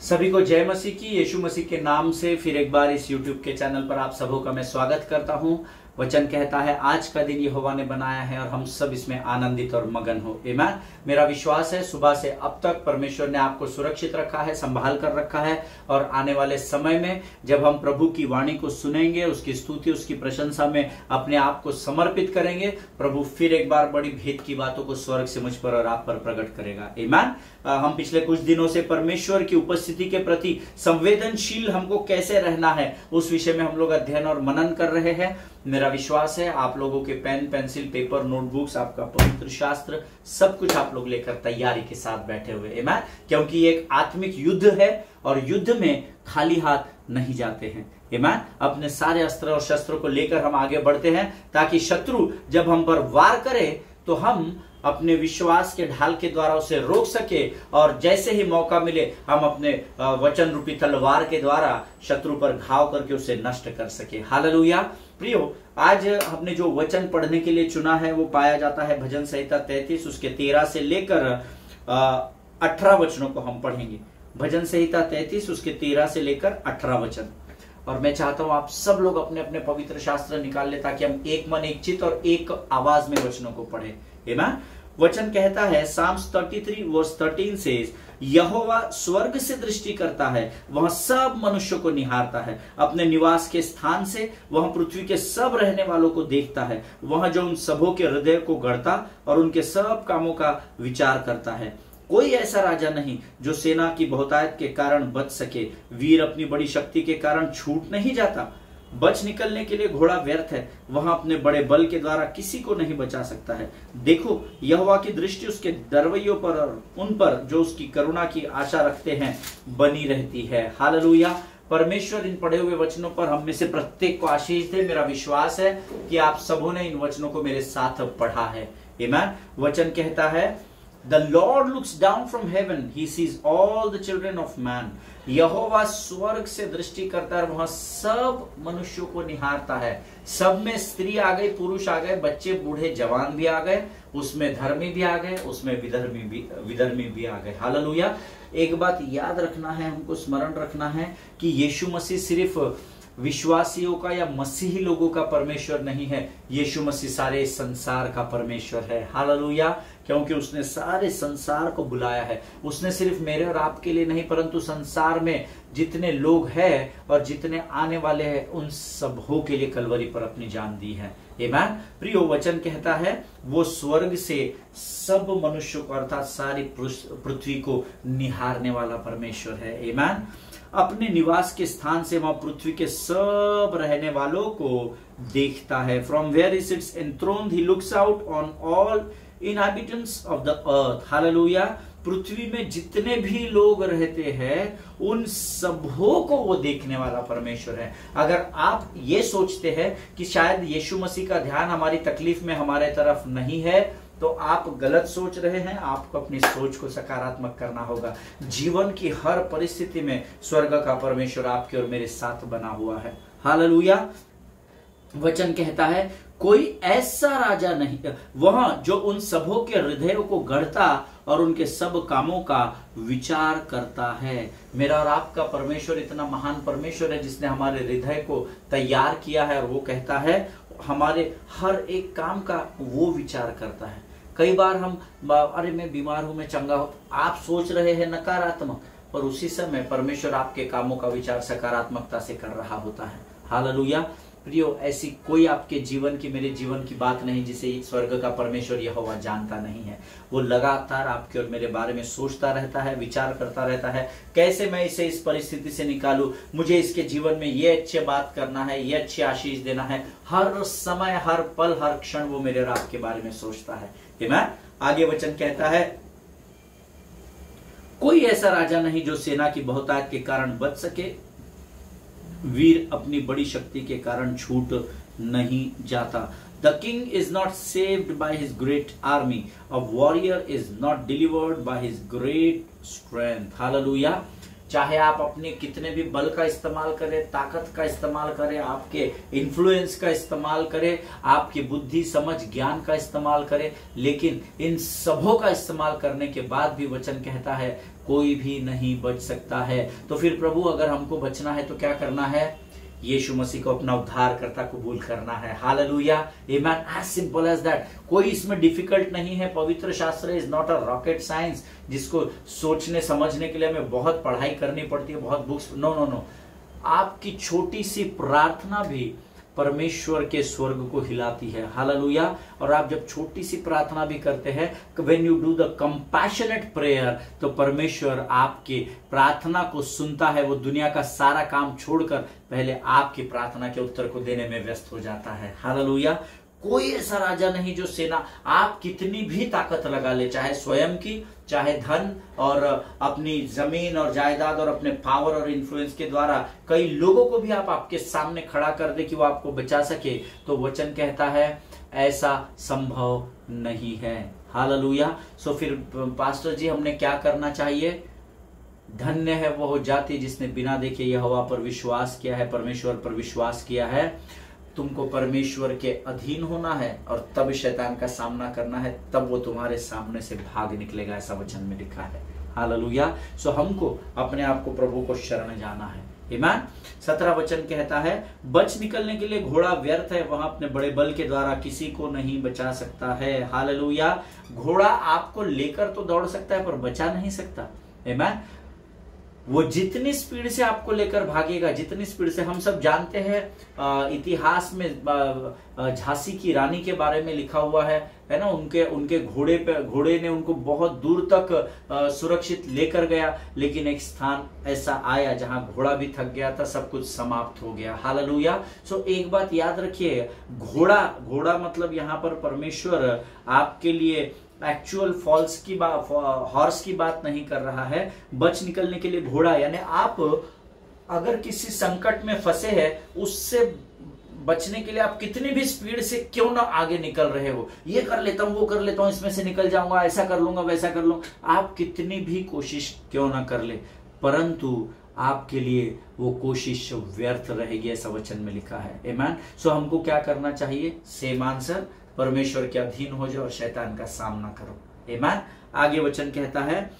सभी को जय मसीह की। यीशु मसीह के नाम से फिर एक बार इस YouTube के चैनल पर आप सबों का मैं स्वागत करता हूं। वचन कहता है आज का दिन यहोवा ने बनाया है और हम सब इसमें आनंदित और मगन हो। आमीन। मेरा विश्वास है सुबह से अब तक परमेश्वर ने आपको सुरक्षित रखा है, संभाल कर रखा है और आने वाले समय में जब हम प्रभु की वाणी को सुनेंगे, उसकी स्तुति उसकी प्रशंसा में अपने आप को समर्पित करेंगे, प्रभु फिर एक बार बड़ी भेद की बातों को स्वर्ग से मुझ पर और आप पर प्रकट करेगा। आमीन। हम पिछले कुछ दिनों से परमेश्वर की उपस्थिति के प्रति संवेदनशील हमको कैसे रहना है उस विषय में हम लोग अध्ययन और मनन कर रहे हैं। मेरा विश्वास है आप लोगों के पेन, पेंसिल, पेपर, नोटबुक्स, आपका पवित्र शास्त्र सब कुछ आप लोग लेकर तैयारी के साथ बैठे हुए। आमीन। क्योंकि ये एक आत्मिक युद्ध है और युद्ध में खाली हाथ नहीं जाते हैं। आमीन। अपने सारे अस्त्र और शस्त्रों को लेकर हम आगे बढ़ते हैं ताकि शत्रु जब हम पर वार करे तो हम अपने विश्वास के ढाल के द्वारा उसे रोक सके और जैसे ही मौका मिले हम अपने वचन रूपी तलवार के द्वारा शत्रु पर घाव करके उसे नष्ट कर सके। हालेलुया। प्रियो, आज हमने जो वचन पढ़ने के लिए चुना है वो पाया जाता है भजन संहिता 33 उसके 13 से लेकर 18 वचनों को हम पढ़ेंगे। भजन संहिता 33 उसके 13 से लेकर 18 वचन। और मैं चाहता हूं आप सब लोग अपने अपने पवित्र शास्त्र निकाल ले ताकि हम एक मन, एक चित्त और एक आवाज में वचनों को पढ़े। आमीन। वचन कहता है Psalms 33 verse 13 says, यहोवा स्वर्ग से दृष्टि करता है, वह सब मनुष्यों को निहारता है, अपने निवास के स्थान से वह पृथ्वी के सब रहने वालों को देखता है, वह जो उन सबों के हृदय को गढ़ता और उनके सब कामों का विचार करता है। कोई ऐसा राजा नहीं जो सेना की बहुतायत के कारण बच सके, वीर अपनी बड़ी शक्ति के कारण छूट नहीं जाता। बच निकलने के लिए घोड़ा व्यर्थ है, वह अपने बड़े बल के द्वारा किसी को नहीं बचा सकता है। देखो, यहोवा की दृष्टि उसके दरवैयों पर और उन पर जो उसकी करुणा की आशा रखते हैं बनी रहती है। हालेलुया। परमेश्वर इन पढ़े हुए वचनों पर हम में से प्रत्येक को आशीष दे। मेरा विश्वास है कि आप सबों ने इन वचनों को मेरे साथ पढ़ा है। आमीन। वचन कहता है The Lord looks down from heaven, he sees all the children of man. यहोवा स्वर्ग से दृष्टि करता है, वह सब मनुष्यों को निहारता है। सब में स्त्री आ गई, पुरुष आ गए, बच्चे, बूढ़े, जवान भी आ गए, उसमें धर्मी भी आ गए, उसमें विधर्मी भी आ गए। हालेलुया। एक बात याद रखना है, हमको स्मरण रखना है कि यीशु मसीह सिर्फ विश्वासियों का या मसीही लोगों का परमेश्वर नहीं है, यीशु मसीह सारे संसार का परमेश्वर है। हालेलुया। क्योंकि उसने सारे संसार को बुलाया है। उसने सिर्फ मेरे और आपके लिए नहीं परंतु संसार में जितने लोग हैं और जितने आने वाले हैं उन सबों के लिए कलवरी पर अपनी जान दी है। आमीन। प्रियो, वचन कहता है वो स्वर्ग से सब मनुष्यों को अर्थात सारी पृथ्वी को निहारने वाला परमेश्वर है। आमीन। अपने निवास के स्थान से वह पृथ्वी के सब रहने वालों को देखता है। From where he sits enthroned he looks out on all inhabitants of the earth. Hallelujah. पृथ्वी में जितने भी लोग रहते हैं उन सबों को वो देखने वाला परमेश्वर है। अगर आप ये सोचते हैं कि शायद यीशु मसीह का ध्यान हमारी तकलीफ में हमारे तरफ नहीं है तो आप गलत सोच रहे हैं। आपको अपनी सोच को सकारात्मक करना होगा। जीवन की हर परिस्थिति में स्वर्ग का परमेश्वर आपके और मेरे साथ बना हुआ है। हालेलुया। वचन कहता है कोई ऐसा राजा नहीं, वह जो उन सबों के हृदयों को गढ़ता और उनके सब कामों का विचार करता है। मेरा और आपका परमेश्वर इतना महान परमेश्वर है जिसने हमारे हृदय को तैयार किया है और वो कहता है हमारे हर एक काम का वो विचार करता है। कई बार हम अरे मैं बीमार हूं, मैं चंगा हूं, आप सोच रहे हैं नकारात्मक, पर उसी समय परमेश्वर आपके कामों का विचार सकारात्मकता से कर रहा होता है। हालेलुया। प्रियो, ऐसी कोई आपके जीवन की, मेरे जीवन की बात नहीं जिसे स्वर्ग का परमेश्वर यहोवा जानता नहीं है। वो लगातार आपके और मेरे बारे में सोचता रहता है, विचार करता रहता है, कैसे मैं इसे इस परिस्थिति से निकालूं, मुझे इसके जीवन में ये अच्छी बात करना है, ये अच्छी आशीष देना है। हर समय, हर पल, हर क्षण वो मेरे और आपके बारे में सोचता है। आगे वचन कहता है कोई ऐसा राजा नहीं जो सेना की बहुतायत के कारण बच सके, वीर अपनी बड़ी शक्ति के कारण छूट नहीं जाता। The king is not saved by his great army. A warrior is not delivered by his great strength. Hallelujah. चाहे आप अपने कितने भी बल का इस्तेमाल करें, ताकत का इस्तेमाल करें, आपके इन्फ्लुएंस का इस्तेमाल करें, आपकी बुद्धि, समझ, ज्ञान का इस्तेमाल करें, लेकिन इन सबों का इस्तेमाल करने के बाद भी वचन कहता है कोई भी नहीं बच सकता है। तो फिर प्रभु अगर हमको बचना है तो क्या करना है? यीशु मसीह को अपना उद्धारकर्ता कबूल करना है। Hallelujah, amen. As simple as that. कोई इसमें डिफिकल्ट नहीं है। पवित्र शास्त्र is not a rocket science जिसको सोचने समझने के लिए हमें बहुत पढ़ाई करनी पड़ती है, बहुत बुक्स। नो नो नो, आपकी छोटी सी प्रार्थना भी परमेश्वर के स्वर्ग को हिलाती है। हालेलुया। और आप जब छोटी सी प्रार्थना भी करते हैं, when you do the compassionate prayer, तो परमेश्वर आपकी प्रार्थना को सुनता है। वो दुनिया का सारा काम छोड़कर पहले आपकी प्रार्थना के उत्तर को देने में व्यस्त हो जाता है। हालेलुया। कोई ऐसा राजा नहीं जो सेना, आप कितनी भी ताकत लगा ले, चाहे स्वयं की, चाहे धन और अपनी जमीन और जायदाद और अपने पावर और इन्फ्लुएंस के द्वारा कई लोगों को भी आप आपके सामने खड़ा कर दे कि वो आपको बचा सके, तो वचन कहता है ऐसा संभव नहीं है। हालेलुया। सो फिर पास्टर जी हमने क्या करना चाहिए? धन्य है वो जाति जिसने बिना देखे यहोवा पर विश्वास किया है, परमेश्वर पर विश्वास किया है। तुमको परमेश्वर के अधीन होना है और तब शैतान का सामना करना है, तब वो तुम्हारे सामने से भाग निकलेगा, ऐसा वचन में लिखा है। हालेलुया। सो हमको अपने आप को प्रभु को शरण जाना है। आमीन। 17 वचन कहता है, बच निकलने के लिए घोड़ा व्यर्थ है, वहां अपने बड़े बल के द्वारा किसी को नहीं बचा सकता है। हालेलुया। घोड़ा आपको लेकर तो दौड़ सकता है पर बचा नहीं सकता। आमीन। वो जितनी स्पीड से आपको लेकर भागेगा, जितनी स्पीड से, हम सब जानते हैं इतिहास में झांसी की रानी के बारे में लिखा हुआ है ना, उनके घोड़े ने उनको बहुत दूर तक सुरक्षित लेकर गया, लेकिन एक स्थान ऐसा आया जहां घोड़ा भी थक गया था, सब कुछ समाप्त हो गया। हालेलुया। सो एक बात याद रखिए, घोड़ा मतलब यहाँ पर परमेश्वर आपके लिए एक्चुअल हॉर्स की बात नहीं कर रहा है। बच निकलने के लिए घोड़ा, यानी आप अगर किसी संकट में फंसे हैं, उससे बचने के लिए आप कितनी भी स्पीड से क्यों ना आगे निकल रहे हो, ये कर लेता हूं, वो कर लेता हूं, इसमें से निकल जाऊंगा, ऐसा कर लूंगा, वैसा कर लूंगा, आप कितनी भी कोशिश क्यों ना कर ले, परंतु आपके लिए वो कोशिश व्यर्थ रहेगी, ऐसा वचन में लिखा है। आमीन। सो हमको क्या करना चाहिए? सेम आंसर, परमेश्वर के अधीन हो जाओ और शैतान का सामना करो। आमीन। आगे वचन कहता है,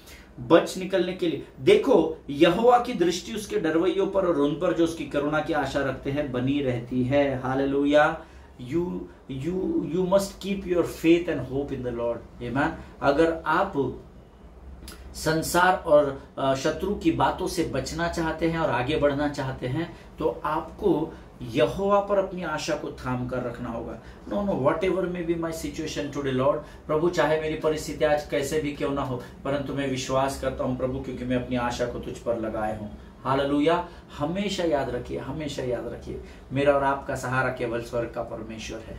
बच निकलने के लिए देखो, यहोवा की दृष्टि उसके डरवैयों पर और उन पर जो उसकी करुणा की आशा रखते हैं बनी रहती है। Hallelujah. You must keep your faith and hope in the Lord. आमीन। अगर आप संसार और शत्रु की बातों से बचना चाहते हैं और आगे बढ़ना चाहते हैं, तो आपको यहोवा पर अपनी आशा को थाम कर रखना होगा। No no, whatever may be my situation today lord, प्रभु चाहे मेरी परिस्थिति आज कैसे भी क्यों ना हो, परंतु मैं विश्वास करता हूं प्रभु, क्योंकि मैं अपनी आशा को तुझ पर लगाए हूं। हालेलुया। हमेशा याद रखिए, हमेशा याद रखिए, मेरा और आपका सहारा केवल स्वर्ग का परमेश्वर है।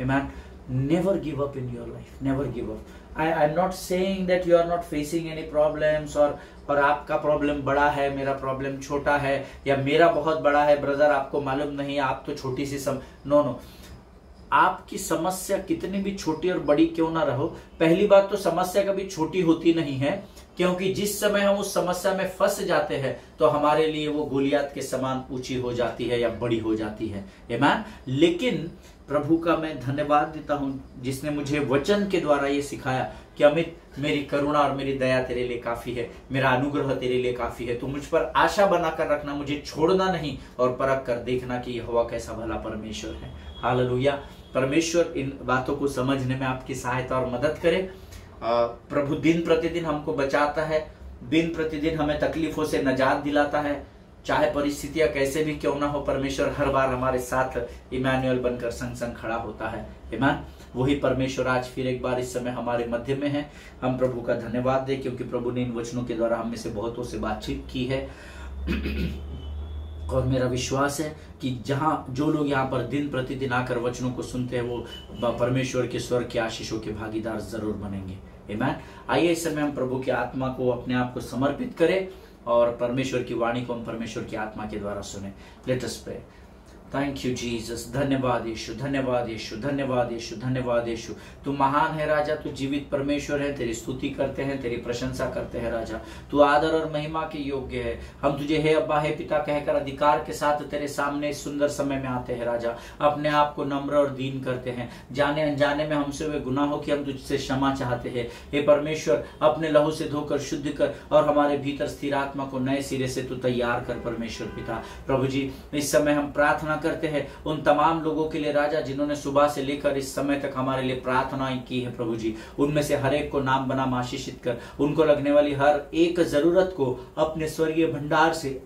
आमीन। Never give up in your life, never give up. I am not saying that you are not facing any problems, और आपका प्रॉब्लम बड़ा है, मेरा प्रॉब्लम छोटा है, या मेरा बहुत बड़ा है ब्रदर, आपको मालूम नहीं, आप तो छोटी सी नो नो, आपकी समस्या कितनी भी छोटी और बड़ी क्यों ना रहो, पहली बात तो समस्या कभी छोटी होती नहीं है, क्योंकि जिस समय हम उस समस्या में फंस जाते हैं तो हमारे लिए वो गोलियात के समान ऊंची हो जाती है या बड़ी हो जाती है। आमीन। लेकिन प्रभु का मैं धन्यवाद देता हूं जिसने मुझे वचन के द्वारा ये सिखाया कि अमित, मेरी करुणा और मेरी दया तेरे लिए काफी है, मेरा अनुग्रह तेरे लिए काफी है, तो मुझ पर आशा बनाकर रखना, मुझे छोड़ना नहीं, और परख कर देखना कि यहोवा कैसा भला परमेश्वर है। हालेलुया। परमेश्वर इन बातों को समझने में आपकी सहायता और मदद करे। प्रभु दिन प्रतिदिन हमको बचाता है, दिन प्रतिदिन हमें तकलीफों से नजात दिलाता है, चाहे परिस्थितियां कैसे भी क्यों ना हो, परमेश्वर हर बार हमारे साथ इमैनुअल बनकर संग संग खड़ा होता है। आमीन। वही परमेश्वर आज फिर एक बार इस समय हमारे मध्य में है। हम प्रभु का धन्यवाद दें, क्योंकि प्रभु ने इन वचनों के द्वारा हम में से बहुतों से बातचीत की है। और मेरा विश्वास है कि जो लोग यहाँ पर दिन प्रतिदिन आकर वचनों को सुनते हैं, वो परमेश्वर के स्वर्ग के आशीषों के भागीदार जरूर बनेंगे। आमीन। आइए इस समय हम प्रभु की आत्मा को, अपने आप को समर्पित करें और परमेश्वर की वाणी को हम परमेश्वर की आत्मा के द्वारा सुने। Let us pray. Thank you Jesus. धन्यवाद यीशु, धन्यवाद यीशु, धन्यवाद यीशु, धन्यवाद यीशु। तू महान है राजा, तू जीवित परमेश्वर है। तेरी स्तुति करते हैं, तेरी प्रशंसा करते हैं राजा। तू आदर और महिमा के योग्य है। हम तुझे हे अब्बा हे पिता कहकर अधिकार के साथ तेरे सामने इस सुंदर समय में आते हैं राजा। अपने आप को नम्र और दीन करते हैं। जाने अनजाने में हमसे हुए गुनाहों की हम तुझसे क्षमा चाहते हैं। हे परमेश्वर, अपने लहू से धोकर शुद्ध कर और हमारे भीतर स्थिर आत्मा को नए सिरे से तू तैयार कर परमेश्वर पिता। प्रभु जी, इस समय हम प्रार्थना करते हैं उन तमाम लोगों के लिए राजा जिन्होंने सुबह से लेकर इस समय तक हमारे लिए प्रार्थनाएं की है। प्रभु जी, उनमें से हर एक को नाम बना आशीषित कर। उनको लगने वाली हर एक जरूरत को अपने स्वर्गीय भंडार से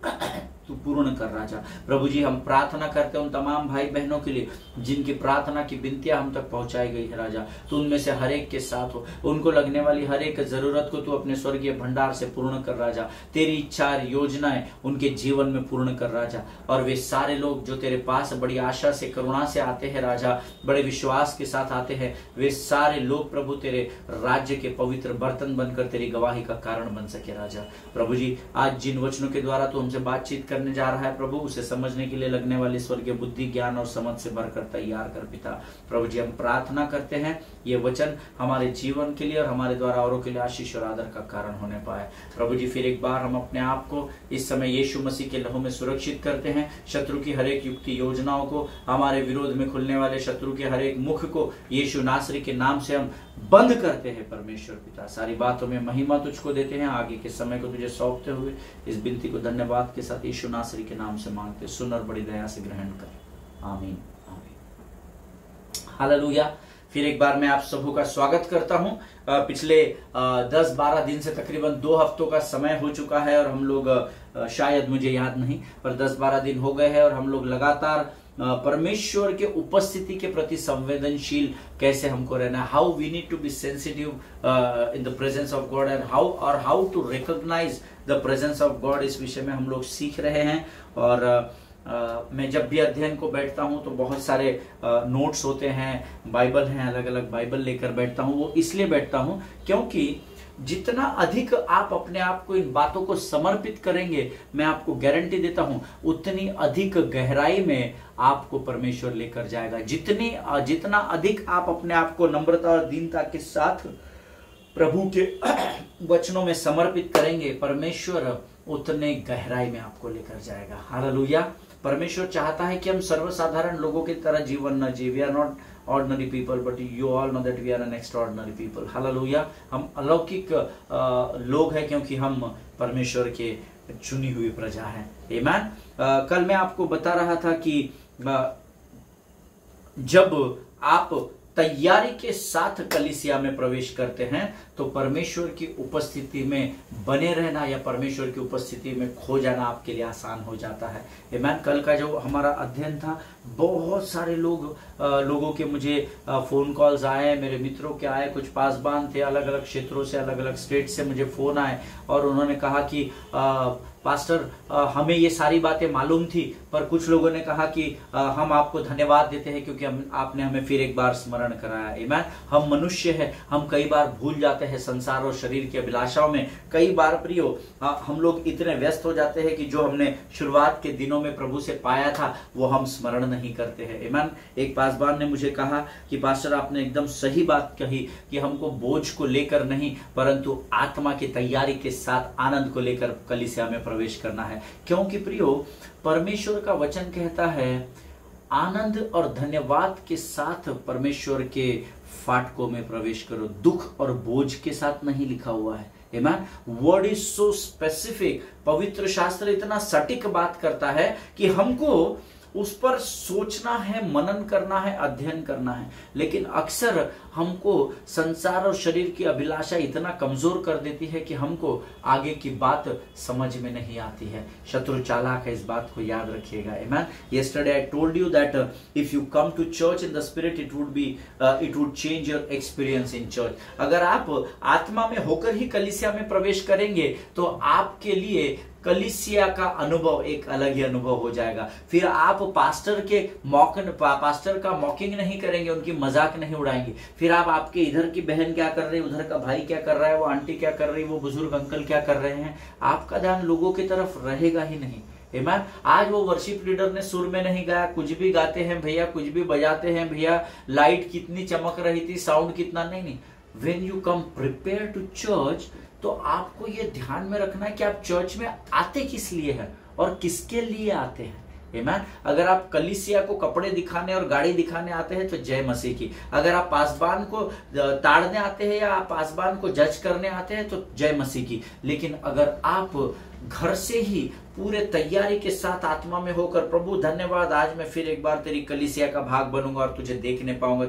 तू पूर्ण कर राजा। प्रभु जी, हम प्रार्थना करते हैं उन तमाम भाई बहनों के लिए जिनकी प्रार्थना की विनतियां हम तक पहुंचाई गई है राजा। तू उनमें से हर एक के साथ हो। उनको लगने वाली हर एक जरूरत को तू अपने स्वर्गीय भंडार से पूर्ण कर राजा। तेरी इच्छा योजनाएं उनके जीवन में पूर्ण कर राजा। और वे सारे लोग जो तेरे पास बड़ी आशा से करुणा से आते हैं राजा, बड़े विश्वास के साथ आते हैं, वे सारे लोग प्रभु तेरे राज्य के पवित्र बर्तन बनकर तेरी गवाही का कारण बन सके राजा। प्रभु जी, आज जिन वचनों के द्वारा तू हमसे बातचीत करने जा रहा है प्रभु, उसे समझने के लिए लगने वाली स्वर्गीय बुद्धि, ज्ञान और समझ से भरकर तैयार कर पिता। प्रभु जी, हम प्रार्थना करते हैं ये वचन हमारे जीवन के लिए और हमारे द्वारा औरों के लिए आशीष और आदर का कारण होने पाए। प्रभु जी, फिर एक बार हम अपने आप को इस समय यीशु मसीह के लहू में सुरक्षित करते हैं। शत्रु की हर एक युक्ति योजनाओं को, हमारे विरोध में खुलने वाले शत्रु के हर एक मुख को यीशु नासरी के नाम से हम बंद करते हैं परमेश्वर पिता। सारी बातों में महिमा तुझको देते हैं। आगे के समय को तुझे सौंपते हुए इस विनती को धन्यवाद के साथ यीशु नासरी के नाम से मांगते, सुन और बड़ी दया से ग्रहण कर। आमीन, आमीन, हालेलुया। फिर एक बार मैं आप सबों का स्वागत करता हूं। पिछले 10-12 दिन से तकरीबन 2 हफ्तों का समय हो चुका है और हम लोग शायद मुझे याद नहीं पर 10-12 दिन हो गए हैं और हम लोग लगातार परमेश्वर के उपस्थिति के प्रति संवेदनशील कैसे हमको रहना है, how we need to be sensitive in the presence of God and how to recognise the presence of God, इस विषय में हम लोग सीख रहे हैं। और मैं जब भी अध्ययन को बैठता हूं तो बहुत सारे नोट्स होते हैं, बाइबल हैं, अलग अलग बाइबल लेकर बैठता हूं। वो इसलिए बैठता हूं क्योंकि जितना अधिक आप अपने आप को इन बातों को समर्पित करेंगे, मैं आपको गारंटी देता हूं उतनी अधिक गहराई में आपको परमेश्वर लेकर जाएगा। जितना अधिक आप अपने आप को नम्रता और दीनता के साथ प्रभु के वचनों में समर्पित करेंगे, परमेश्वर उतने गहराई में आपको लेकर जाएगा। हालेलुया। परमेश्वर चाहता है कि हम सर्वसाधारण लोगों की तरह जीवन न जिए। We are not ordinary people but you all know that we are an extraordinary people. Hallelujah. हम अलौकिक लोग हैं क्योंकि हम परमेश्वर के चुनी हुई प्रजा हैं। आमीन। कल मैं आपको बता रहा था कि जब आप तैयारी के साथ कलीसिया में प्रवेश करते हैं तो परमेश्वर की उपस्थिति में बने रहना या परमेश्वर की उपस्थिति में खो जाना आपके लिए आसान हो जाता है। आमीन। कल का जो हमारा अध्ययन था, बहुत सारे लोगों के मुझे फोन कॉल्स आए, मेरे मित्रों के आए, कुछ पासबान थे, अलग अलग क्षेत्रों से, अलग अलग स्टेट से मुझे फोन आए और उन्होंने कहा कि पास्टर हमें ये सारी बातें मालूम थी, पर कुछ लोगों ने कहा कि हम आपको धन्यवाद देते हैं क्योंकि आपने हमें फिर एक बार स्मरण कराया। आमीन। हम मनुष्य हैं, हम कई बार भूल जाते हैं संसार और शरीर की अभिलाषाओं में। कई बार प्रियो हम लोग इतने व्यस्त हो जाते हैं कि जो हमने शुरुआत के दिनों में प्रभु से पाया था वो हम स्मरण नहीं करते हैं। आमीन। एक पासबान ने मुझे कहा कि पास्टर आपने एकदम सही बात कही कि हमको बोझ को लेकर नहीं परंतु आत्मा की तैयारी के साथ आनंद को लेकर कलीसिया में प्रवेश करना है। क्योंकि प्रियो परमेश्वर का वचन कहता है आनंद और धन्यवाद के साथ परमेश्वर के फाटकों में प्रवेश करो, दुख और बोझ के साथ नहीं लिखा हुआ है। आमीन। Word is so specific. पवित्र शास्त्र इतना सटीक बात करता है कि हमको उस पर सोचना है, मनन करना है, अध्ययन करना है। लेकिन अक्सर हमको संसार और शरीर की अभिलाषा इतना कमजोर कर देती है कि हमको आगे की बात समझ में नहीं आती है। शत्रु चालाक है, इस बात को याद रखिएगा। आमीन। Yesterday I told you that if you come to church in the spirit, it would change your experience in church. अगर आप आत्मा में होकर ही कलीसिया में प्रवेश करेंगे तो आपके लिए कलीसिया का अनुभव एक अलग ही अनुभव हो जाएगा। फिर आप पास्टर का मॉकिंग नहीं करेंगे, उनकी मजाक नहीं उड़ाएंगे। फिर आप आपके इधर की बहन क्या कर रही है, उधर का भाई क्या कर रहा है, वो आंटी क्या कर रही है, वो बुजुर्ग अंकल क्या कर रहे हैं, आपका ध्यान लोगों की तरफ रहेगा ही नहीं। आमेन। आज वो वर्शिप लीडर ने सुर में नहीं गाया, कुछ भी गाते हैं भैया, कुछ भी बजाते हैं भैया, लाइट कितनी चमक रही थी, साउंड कितना, नहीं। When you come prepare to church, तो आपको ये ध्यान में रखना है कि आप चर्च में आते किस लिए हैं और किसके लिए आते हैं। आमेन। अगर आप कलीसिया को कपड़े दिखाने और गाड़ी दिखाने आते हैं तो जय मसीह की। अगर आप पासबान को ताड़ने आते हैं या आप पासबान को जज करने आते हैं तो जय मसीह की। लेकिन अगर आप घर से ही पूरे तैयारी के साथ आत्मा में होकर, प्रभु धन्यवाद, आज मैं फिर एक बार तेरी कलीसिया का भाग बनूंगा और तुझे देखने पाऊंगा,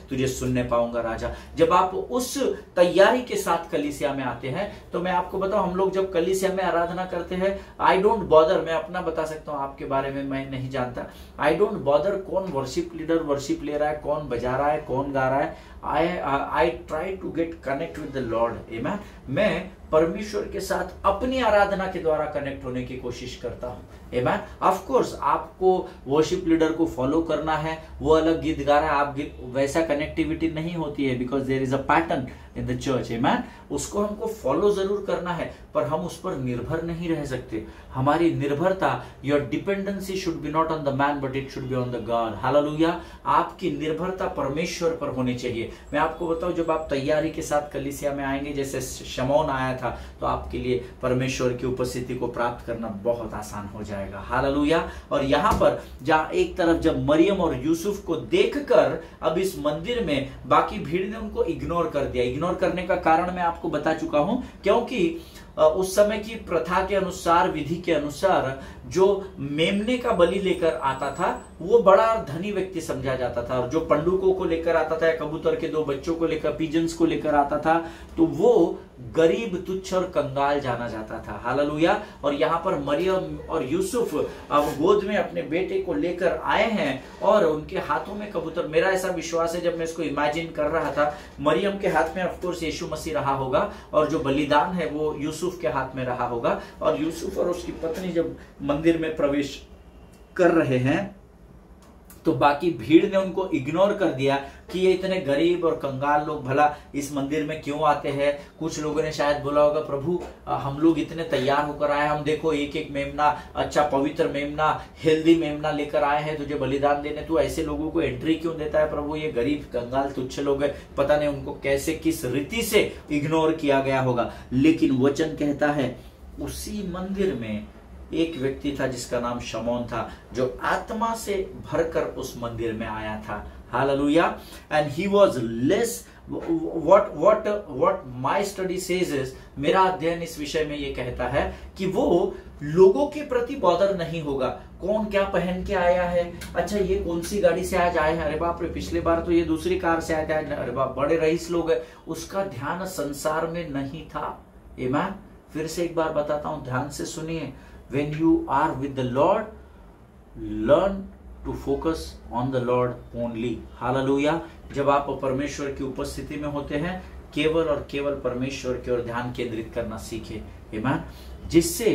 तुझे सुनने पाऊंगा राजा, जब आप उस तैयारी के साथ कलीसिया में आते हैं, तो मैं आपको बताऊं, हम लोग जब कलीसिया में आराधना करते हैं, आई डोंट बॉदर, मैं अपना बता सकता हूं, आपके बारे में मैं नहीं जानता, आई डोंट बॉदर कौन वर्शिप लीडर वर्शिप ले रहा है, कौन बजा रहा है, कौन गा रहा है। I try to get connect with the Lord, amen। मैं परमेश्वर के साथ अपनी आराधना के द्वारा कनेक्ट होने की कोशिश करता हूं, amen। ऑफ कोर्स आपको वर्शिप लीडर को फॉलो करना है, वो अलग गीत गा रहा है, आप वैसा कनेक्टिविटी नहीं होती है, because there is a pattern in the church, amen। उसको हमको फॉलो जरूर करना है, पर हम उस पर निर्भर नहीं रह सकते। हमारी निर्भरता, your dependency should be not on the man but it should be on the God, hallelujah. आपकी निर्भरता परमेश्वर पर होनी चाहिए। मैं आपको बताऊं, जब आप तैयारी के साथ कलीसिया में आएंगे, जैसे शमौन आया था, तो आपके लिए परमेश्वर की उपस्थिति को प्राप्त करना बहुत आसान हो जाएगा, हालेलुया। और यहाँ पर जहाँ एक तरफ जब मरियम और यूसुफ को देखकर अब इस मंदिर में बाकी भीड़ ने उनको इग्नोर कर दिया। इग्नोर करने का कारण मैं आपको बता चुका हूं, क्योंकि उस समय की प्रथा के अनुसार, विधि के अनुसार, जो मेमने का बलि लेकर आता था वो बड़ा धनी व्यक्ति समझा जाता था, और जो पंडुकों को लेकर आता था या कबूतर के 2 बच्चों को लेकर, पिजन्स को लेकर आता था, तो वो गरीब, तुच्छ और कंगाल जाना जाता था, हालेलुया। और यहाँ पर मरियम और यूसुफ अब गोद में अपने बेटे को लेकर आए हैं और उनके हाथों में कबूतर। मेरा ऐसा विश्वास है, जब मैं इसको इमेजिन कर रहा था, मरियम के हाथ में ऑफकोर्स यीशु मसीह रहा होगा और जो बलिदान है वो यूसुफ के हाथ में रहा होगा। और यूसुफ और उसकी पत्नी जब मंदिर में प्रवेश कर रहे हैं तो बाकी भीड़ ने उनको इग्नोर कर दिया कि ये इतने गरीब और कंगाल लोग भला इस मंदिर में क्यों आते हैं। कुछ लोगों ने शायद बोला होगा, प्रभु हम लोग इतने तैयार होकर आए, हम देखो एक एक मेमना, अच्छा पवित्र मेमना, हेल्दी मेमना लेकर आए हैं तुझे बलिदान देने, तू ऐसे लोगों को एंट्री क्यों देता है प्रभु, ये गरीब कंगाल तुच्छ लोग है, पता नहीं उनको कैसे किस रीति से इग्नोर किया गया होगा। लेकिन वचन कहता है उसी मंदिर में एक व्यक्ति था जिसका नाम शमौन था, जो आत्मा से भरकर उस मंदिर में आया था, hallelujah. And he was less, what my study says is, मेरा अध्ययन इस विषय में ये कहता है कि वो लोगों के प्रति बॉदर नहीं होगा, कौन क्या पहन के आया है, अच्छा ये कौन सी गाड़ी से आज आए हैं, अरे बाप रे पिछले बार तो ये दूसरी कार से आए थे, अरे बाप बड़े रईस लोग हैं। उसका ध्यान संसार में नहीं था, आमीन। फिर से एक बार बताता हूं, ध्यान से सुनिए। When you are with the Lord, learn to focus on the Lord only, Hallelujah। जब आप परमेश्वर की उपस्थिति में होते हैं, केवल और केवल परमेश्वर की ओर ध्यान केंद्रित करना सीखे, आमीन, जिससे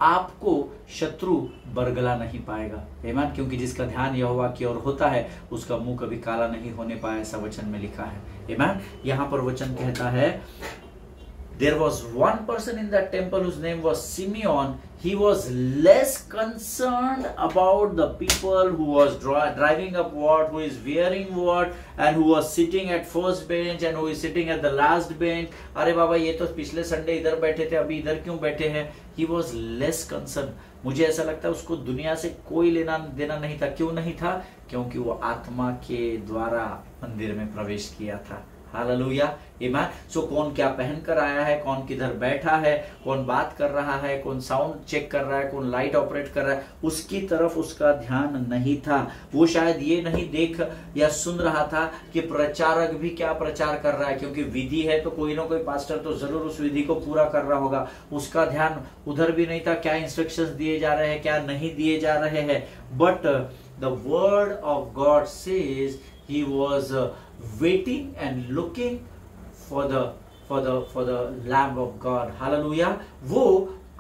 आपको शत्रु बरगला नहीं पाएगा, आमीन। क्योंकि जिसका ध्यान यहोवा की ओर होता है उसका मुंह कभी काला नहीं होने पाया, ऐसा वचन में लिखा है, आमीन। यहाँ पर वचन कहता है, there was one person in that temple whose name was Simeon. He was less concerned about the people who was driving up what, who is wearing what, and who was sitting at first bench and who is sitting at the last bench. अरे बाबा ये तो पिछले Sunday इधर बैठे थे, अभी इधर क्यों बैठे हैं। He was less concerned। मुझे ऐसा लगता है उसको दुनिया से कोई लेना देना नहीं था। क्यों नहीं था? क्योंकि वो आत्मा के द्वारा मंदिर में प्रवेश किया था, हालेलुया, आमीन। सो कौन क्या पहनकर आया है, कौन किधर बैठा है, कौन बात कर रहा है, कौन साउंड चेक कर रहा है, कौन लाइट ऑपरेट कर रहा है, उसकी तरफ उसका ध्यान नहीं था। वो शायद ये नहीं देख या सुन रहा था कि प्रचारक भी क्या प्रचार कर रहा है, क्योंकि विधि है तो कोई ना कोई पास्टर तो जरूर उस विधि को पूरा कर रहा होगा। उसका ध्यान उधर भी नहीं था, क्या इंस्ट्रक्शंस दिए जा रहे हैं, क्या नहीं दिए जा रहे हैं। But the word of God says he was waiting and looking for the Lamb of God, hallelujah। वो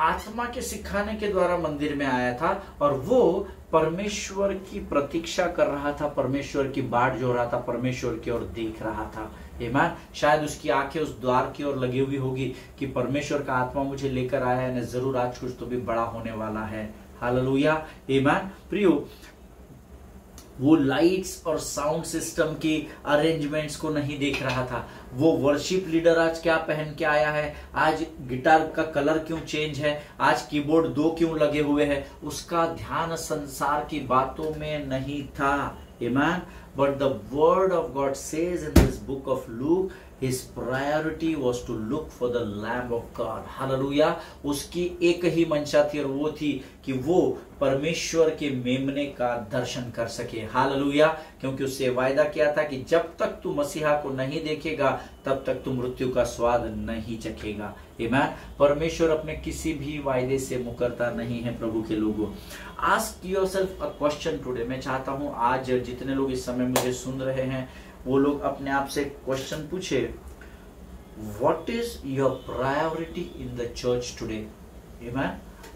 आत्मा के सिखाने के द्वारा मंदिर में आया था और वो परमेश्वर की प्रतीक्षा कर रहा था, परमेश्वर की बाट जो रहा था, परमेश्वर की ओर देख रहा था, आमीन। शायद उसकी आंखें उस द्वार की ओर लगी हुई होगी कि परमेश्वर का आत्मा मुझे लेकर आया है, जरूर आज कुछ तो भी बड़ा होने वाला है, हालेलुया, आमेन। प्रियो, वो लाइट्स और साउंड सिस्टम की अरेंजमेंट्स को नहीं देख रहा था। वो वर्शिप लीडर आज क्या पहन के आया है, आज गिटार का कलर क्यों चेंज है, आज कीबोर्ड 2 क्यों लगे हुए हैं, उसका ध्यान संसार की बातों में नहीं था। आमेन। But the word of God says in this book of Luke, his priority was to look for the Lamb of God. Hallelujah. उसकी एक ही मंशा थी और वो थी कि वो परमेश्वर के मेमने का दर्शन कर सके। हालेलुया। क्योंकि उससे वायदा किया था कि जब तक तू मसीहा को नहीं देखेगा तब तक तू मृत्यु का स्वाद नहीं चखेगा। आमीन। परमेश्वर अपने किसी भी वायदे से मुकरता नहीं है। प्रभु के लोगों, ask yourself a question today. मैं चाहता हूं आज जितने लोग इस समय मुझे सुन रहे हैं वो लोग अपने आप से क्वेश्चन पूछे, what is your priority in the church today. आमीन।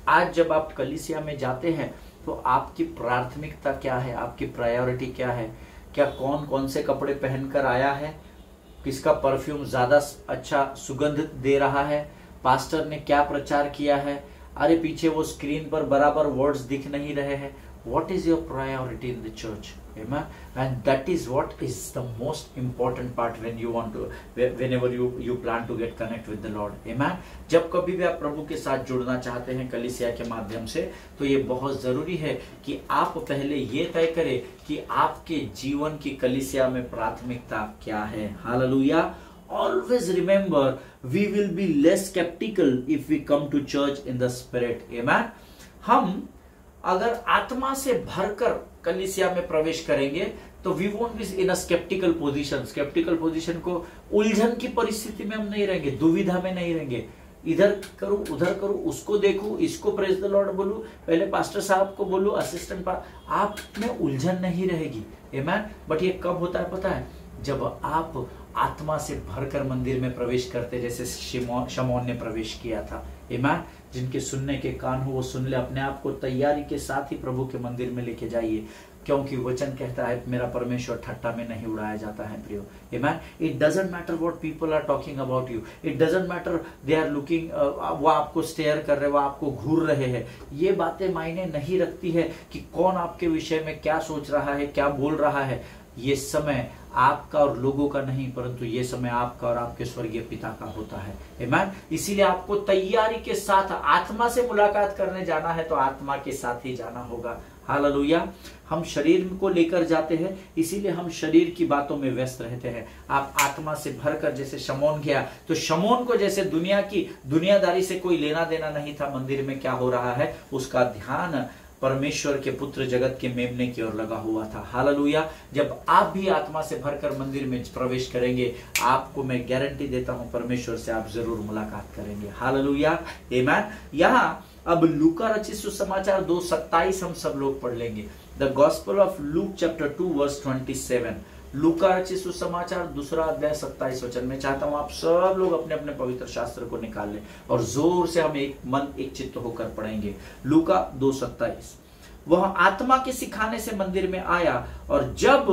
आज जब आप कलीसिया में जाते हैं तो आपकी प्राथमिकता क्या है, आपकी प्रायोरिटी क्या है? क्या कौन कौन से कपड़े पहनकर आया है, किसका परफ्यूम ज्यादा अच्छा सुगंध दे रहा है, पास्टर ने क्या प्रचार किया है, अरे पीछे वो स्क्रीन पर बराबर वर्ड्स दिख नहीं रहे हैं। What is your priority in the church? Amen. And that is what is the most important part when you want to, whenever you plan to get connect with the Lord. Amen. जब कभी भी आप प्रभु के साथ जुड़ना चाहते हैं कलीसिया के माध्यम से, तो ये बहुत जरूरी है कि आप पहले ये तय करें कि आपके जीवन की कलीसिया में प्राथमिकता क्या है। Hallelujah. Always remember, we will be less skeptical if we come to church in the spirit. Amen. हम अगर आत्मा से भरकर कलीसिया में प्रवेश करेंगे तो we won't be in a sceptical position. Sceptical position को उलझन की परिस्थिति में हम नहीं रहेंगे, दुविधा में नहीं रहेंगे। इधर करूं उधर करूं, उसको देखूं, इसको प्रेज द लॉर्ड बोलूं, पहले पास्टर साहब को बोलूं, असिस्टेंट आप में उलझन नहीं रहेगी। आमीन। बट ये कब होता है पता है? जब आप आत्मा से भरकर मंदिर में प्रवेश करते, जैसे शमौन ने प्रवेश किया था। आमीन। जिनके सुनने के कान हो वो सुन ले। अपने आप को तैयारी के साथ ही प्रभु के मंदिर में लेके जाइए, क्योंकि वचन कहता है मेरा परमेश्वर ठट्टा में नहीं उड़ाया जाता है। प्रियो, आमीन। It doesn't matter what people are talking about you, it doesn't matter they are looking, वो आपको स्टेयर कर रहे, वो आपको घूर रहे हैं। ये बातें मायने नहीं रखती है कि कौन आपके विषय में क्या सोच रहा है, क्या बोल रहा है। ये समय आपका और लोगों का नहीं, परंतु ये समय आपका और आपके स्वर्गीय पिता का होता है। आमीन। इसीलिए आपको तैयारी के साथ आत्मा से मुलाकात करने जाना है तो आत्मा के साथ ही जाना होगा। हालेलुया। हम शरीर को लेकर जाते हैं, इसीलिए हम शरीर की बातों में व्यस्त रहते हैं। आप आत्मा से भरकर, जैसे शमौन गया तो शमौन को जैसे दुनिया की दुनियादारी से कोई लेना देना नहीं था, मंदिर में क्या हो रहा है उसका ध्यान परमेश्वर के पुत्र जगत के मेमने की ओर लगा हुआ था। हालेलुया। जब आप भी आत्मा से भरकर मंदिर में प्रवेश करेंगे, आपको मैं गारंटी देता हूं परमेश्वर से आप जरूर मुलाकात करेंगे। हालेलुया। आमीन। यहाँ अब लूका रचित सुसमाचार 2:27 हम सब लोग पढ़ लेंगे। The gospel of Luke chapter 2 verse 27। लूका रचित सुसमाचार 2 अध्याय 27 वचन। में चाहता हूं आप सब लोग अपने अपने पवित्र शास्त्र को निकाल लें और जोर से हम एक मन एक चित्त होकर पढ़ेंगे। लूका 2:27। वह आत्मा के सिखाने से मंदिर में आया और जब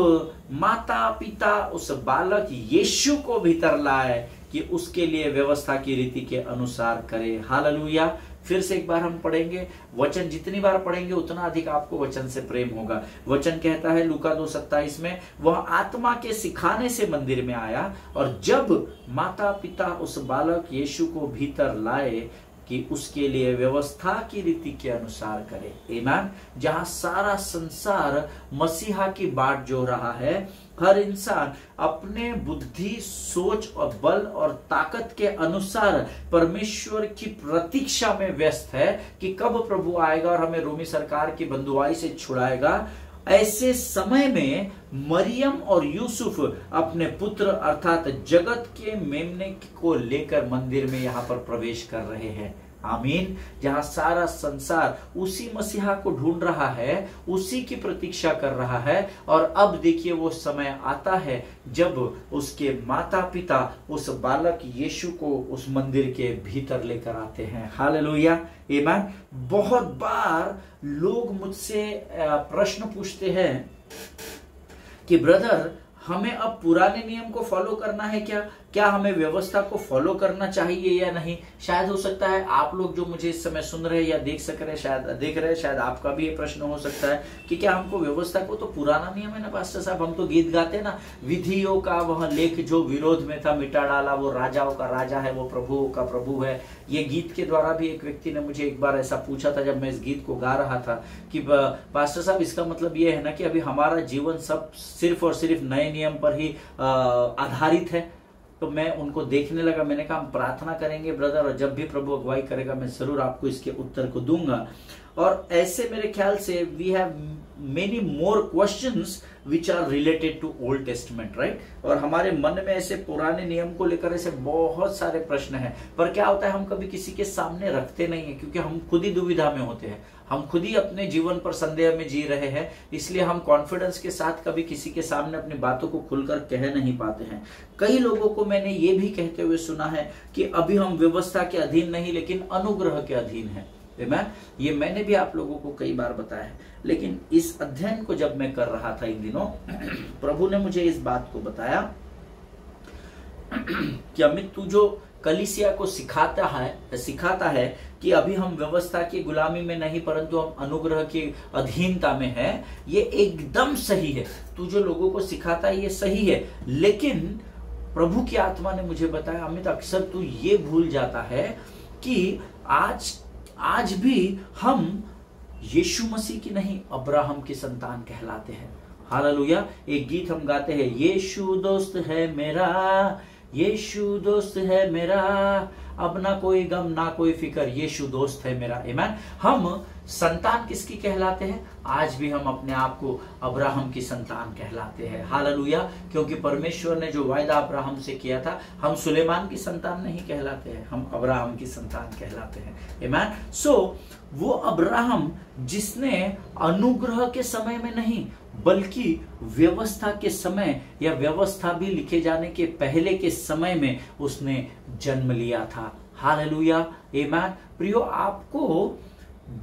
माता पिता उस बालक यीशु को भीतर लाए कि उसके लिए व्यवस्था की रीति के अनुसार करे। हालेलुया। फिर से एक बार हम पढ़ेंगे वचन, जितनी बार पढ़ेंगे उतना अधिक आपको वचन से प्रेम होगा। वचन कहता है लूका 2:27 में, वह आत्मा के सिखाने से मंदिर में आया और जब माता पिता उस बालक यीशु को भीतर लाए कि उसके लिए व्यवस्था की रीति के अनुसार करे। आमीन। जहां सारा संसार मसीहा की बाट जो रहा है, हर इंसान अपने बुद्धि, सोच और बल और ताकत के अनुसार परमेश्वर की प्रतीक्षा में व्यस्त है कि कब प्रभु आएगा और हमें रोमी सरकार की बंधुआई से छुड़ाएगा। ऐसे समय में मरियम और यूसुफ अपने पुत्र अर्थात जगत के मेमने को लेकर मंदिर में यहां पर प्रवेश कर रहे हैं। आमीन। जहां सारा संसार उसी मसीहा को ढूंढ रहा है, उसी की प्रतीक्षा कर रहा है। और अब देखिए वो समय आता है जब उसके माता पिता उस बालक यीशु को उस मंदिर के भीतर लेकर आते हैं। हालेलुया। आमीन। बहुत बार लोग मुझसे प्रश्न पूछते हैं कि ब्रदर, हमें अब पुराने नियम को फॉलो करना है क्या हमें व्यवस्था को फॉलो करना चाहिए या नहीं? शायद हो सकता है आप लोग जो मुझे इस समय सुन रहे हैं या देख रहे हैं, शायद आपका भी ये प्रश्न हो सकता है कि क्या हमको व्यवस्था को, तो पुराना नियम है ना पास्टर साहब, हम तो गीत गाते हैं ना, विधियों का वह लेख जो विरोध में था मिटा डाला, वो राजाओं का राजा है, वो प्रभुओं का प्रभु है। ये गीत के द्वारा भी एक व्यक्ति ने मुझे एक बार ऐसा पूछा था जब मैं इस गीत को गा रहा था कि पास्टर साहब इसका मतलब ये है ना कि अभी हमारा जीवन सब सिर्फ और सिर्फ नए नियम पर ही आधारित है? तो मैं उनको देखने लगा, मैंने कहा हम प्रार्थना करेंगे ब्रदर, और जब भी प्रभु अगुवाई करेगा मैं जरूर आपको इसके उत्तर को दूंगा। और ऐसे मेरे ख्याल से we have many more questions which are related to Old Testament, right? और हमारे मन में ऐसे पुराने नियम को लेकर ऐसे बहुत सारे प्रश्न हैं, पर क्या होता है हम कभी किसी के सामने रखते नहीं है, क्योंकि हम खुद ही दुविधा में होते हैं, हम खुद ही अपने जीवन पर संदेह में जी रहे हैं, इसलिए हम कॉन्फिडेंस के साथ कभी किसी के सामने अपनी बातों को खुलकर कह नहीं पाते हैं। कई लोगों को मैंने ये भी कहते हुए सुना है कि अभी हम व्यवस्था के अधीन नहीं लेकिन अनुग्रह के अधीन है। ये मैंने भी आप लोगों को कई बार बताया है, लेकिन इस अध्ययन को जब मैं कर रहा था इन दिनों, प्रभु ने मुझे इस बात को बताया कि अमित तू जो कलीसिया को सिखाता है कि अभी हम व्यवस्था की गुलामी में नहीं परंतु हम अनुग्रह की अधीनता में है, ये एकदम सही है। तू जो लोगों को सिखाता है ये सही है, लेकिन प्रभु की आत्मा ने मुझे बताया अमित अक्सर तू ये भूल जाता है कि आज भी हम यीशु मसीह की नहीं अब्राहम की संतान कहलाते हैं। हालेलुया। एक गीत हम गाते हैं, यीशु दोस्त है मेरा, यीशु दोस्त है मेरा, अब ना कोई गम ना कोई फिक्र, यीशु दोस्त है मेरा। आमीन। हम संतान किसकी कहलाते हैं? आज भी हम अपने आप को अब्राहम की संतान कहलाते हैं। हालेलुया। क्योंकि परमेश्वर ने जो वायदा अब्राहम से किया था, हम सुलेमान की संतान नहीं कहलाते हैं, हम अब्राहम की संतान कहलाते हैं। आमीन। सो वो अब्राहम जिसने अनुग्रह के समय में नहीं बल्कि व्यवस्था के समय या व्यवस्था भी लिखे जाने के पहले के समय में उसने जन्म लिया था। हालेलुया। आमीन। प्रियो, आपको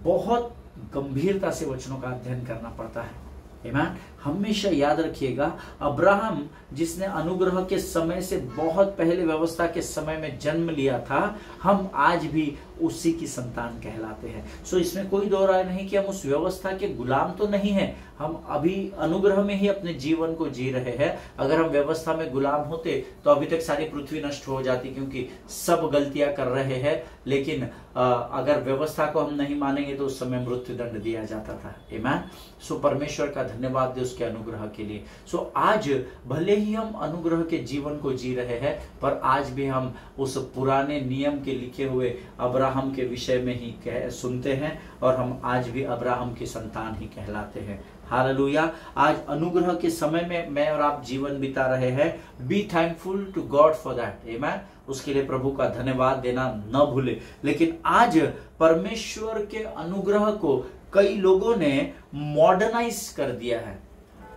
बहुत गंभीरता से वचनों का अध्ययन करना पड़ता है। आमीन। हमेशा याद रखिएगा, अब्राहम जिसने अनुग्रह के समय से बहुत पहले व्यवस्था के समय में जन्म लिया था, हम आज भी उसी की संतान कहलाते हैं। सो इसमें कोई दो राय नहीं कि हम उस व्यवस्था के गुलाम तो नहीं है, हम अभी अनुग्रह में ही अपने जीवन को जी रहे हैं। अगर हम व्यवस्था में गुलाम होते तो अभी तक सारी पृथ्वी नष्ट हो जाती, क्योंकि सब गलतियां कर रहे हैं। लेकिन अगर व्यवस्था को हम नहीं मानेंगे तो उस समय मृत्यु दंड दिया जाता था। आमीन। सो परमेश्वर का धन्यवाद दे उसके अनुग्रह के लिए। सो आज भले ही हम अनुग्रह के जीवन को जी रहे हैं, पर आज भी हम उस पुराने नियम के लिखे हुए अब्राहम के विषय में ही सुनते हैं, और हम आज भी अब्राहम की संतान ही कहलाते हैं। हालेलुया। आज अनुग्रह के समय में मैं और आप जीवन बिता रहे हैं। Be thankful to God for that. आमीन। उसके लिए प्रभु का धन्यवाद देना न भूले। लेकिन आज परमेश्वर के अनुग्रह को कई लोगों ने मॉडर्नाइज कर दिया है,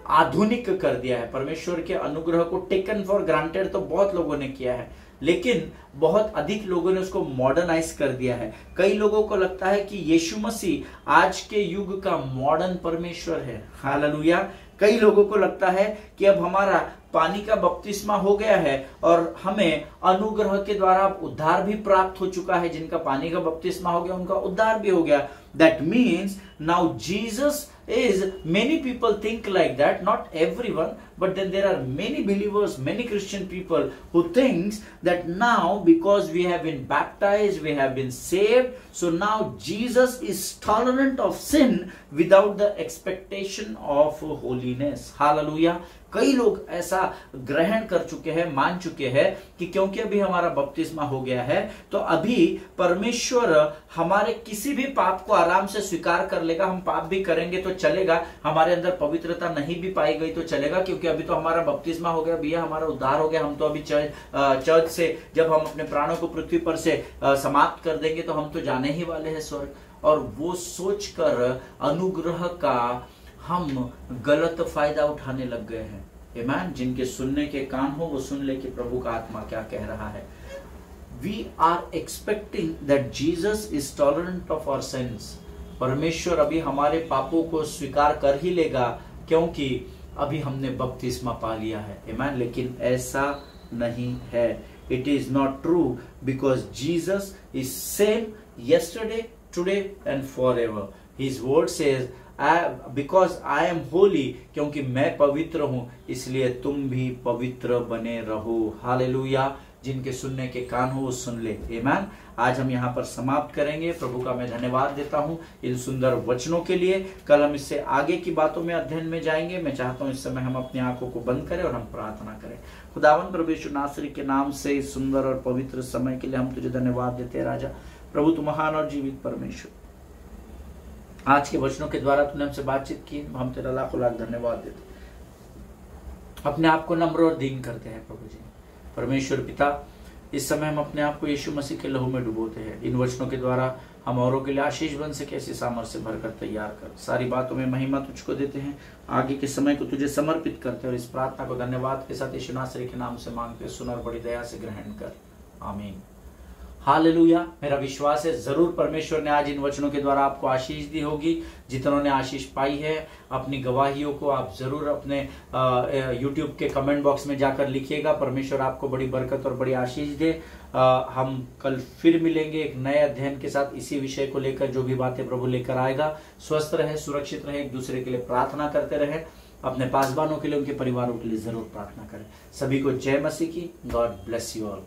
आधुनिक कर दिया है। परमेश्वर के अनुग्रह को टेकन फॉर ग्रांटेड तो बहुत लोगों ने किया है, लेकिन बहुत अधिक लोगों ने उसको मॉडर्नाइज कर दिया है। कई लोगों को लगता है कि यीशु मसीह आज के युग का मॉडर्न परमेश्वर है। हालेलुया। कई लोगों को लगता है कि अब हमारा पानी का बपतिस्मा हो गया है और हमें अनुग्रह के द्वारा उद्धार भी प्राप्त हो चुका है। जिनका पानी का बपतिस्मा हो गया उनका उद्धार भी हो गया। That means now Jesus is, many people think like that, not everyone, but then there are many believers, many Christian people who thinks that now because we have been baptized, we have been saved, so now Jesus is tolerant of sin without the expectation of holiness. Hallelujah. कई लोग ऐसा ग्रहण कर चुके हैं, मान चुके हैं कि क्योंकि अभी हमारा बपतिस्मा हो गया है तो अभी परमेश्वर हमारे किसी भी पाप को आराम से स्वीकार कर लेगा। हम पाप भी करेंगे तो चलेगा, हमारे अंदर पवित्रता नहीं भी पाई गई तो चलेगा, क्योंकि अभी तो हमारा बपतिस्मा हो गया, भैया हमारा उद्धार हो गया। हम तो अभी चर्च से जब हम अपने प्राणों को पृथ्वी पर से समाप्त कर देंगे तो हम तो जाने ही वाले हैं स्वर्ग। और वो सोचकर अनुग्रह का हम गलत फायदा उठाने लग गए हैं। आमीन। जिनके सुनने के कान हो वो सुन ले कि प्रभु का आत्मा क्या कह रहा है। We are expecting that Jesus is tolerant of our sins. परमेश्वर अभी हमारे पापों को स्वीकार कर ही लेगा, क्योंकि अभी हमने बपतिस्मा पा लिया है, आमीन। लेकिन ऐसा नहीं है, it is not true, because Jesus is same yesterday, today and forever. His word says, because I am holy, क्योंकि मैं पवित्र हूं इसलिए तुम भी पवित्र बने रहो। हालेलुया। जिनके सुनने के कान हो वो सुन ले, आमीन। आज हम यहाँ पर समाप्त करेंगे। प्रभु का मैं धन्यवाद देता हूँ इन सुंदर वचनों के लिए। कल हम इससे आगे की बातों में अध्ययन में जाएंगे। मैं चाहता हूँ इस समय हम अपनी आंखों को बंद करें और हम प्रार्थना करें। खुदावन प्रभु यीशु नासरी के नाम से इस सुंदर और पवित्र समय के लिए हम तुझे धन्यवाद देते हैं राजा। प्रभु तू महान और जीवित परमेश्वर, आज के वचनों के द्वारा तूने हमसे बातचीत की, हम तेरा लाखों लाख धन्यवाद देते, अपने आप को नम्र और दीन करते हैं। प्रभु जी परमेश्वर पिता, इस समय हम अपने आप को यीशु मसीह के लहू में डुबोते हैं। इन वचनों के द्वारा हम औरों के लिए आशीष बन सके, ऐसी सामर्थ्य से भरकर तैयार कर। सारी बातों में महिमा तुझको देते हैं, आगे के समय को तुझे समर्पित करते हैं और इस प्रार्थना को धन्यवाद के साथ यीशु नासरी के नाम से मांगते, सुन और बड़ी दया से ग्रहण कर, आमीन। हालेलुया। मेरा विश्वास है जरूर परमेश्वर ने आज इन वचनों के द्वारा आपको आशीष दी होगी। जितनों ने आशीष पाई है अपनी गवाहियों को आप जरूर अपने YouTube के कमेंट बॉक्स में जाकर लिखिएगा। परमेश्वर आपको बड़ी बरकत और बड़ी आशीष दे। हम कल फिर मिलेंगे एक नए अध्ययन के साथ, इसी विषय को लेकर जो भी बातें प्रभु लेकर आएगा। स्वस्थ रहे, सुरक्षित रहे, एक दूसरे के लिए प्रार्थना करते रहे, अपने पासबानों के लिए, उनके परिवारों के लिए जरूर प्रार्थना करें। सभी को जय मसीह की। God bless you all.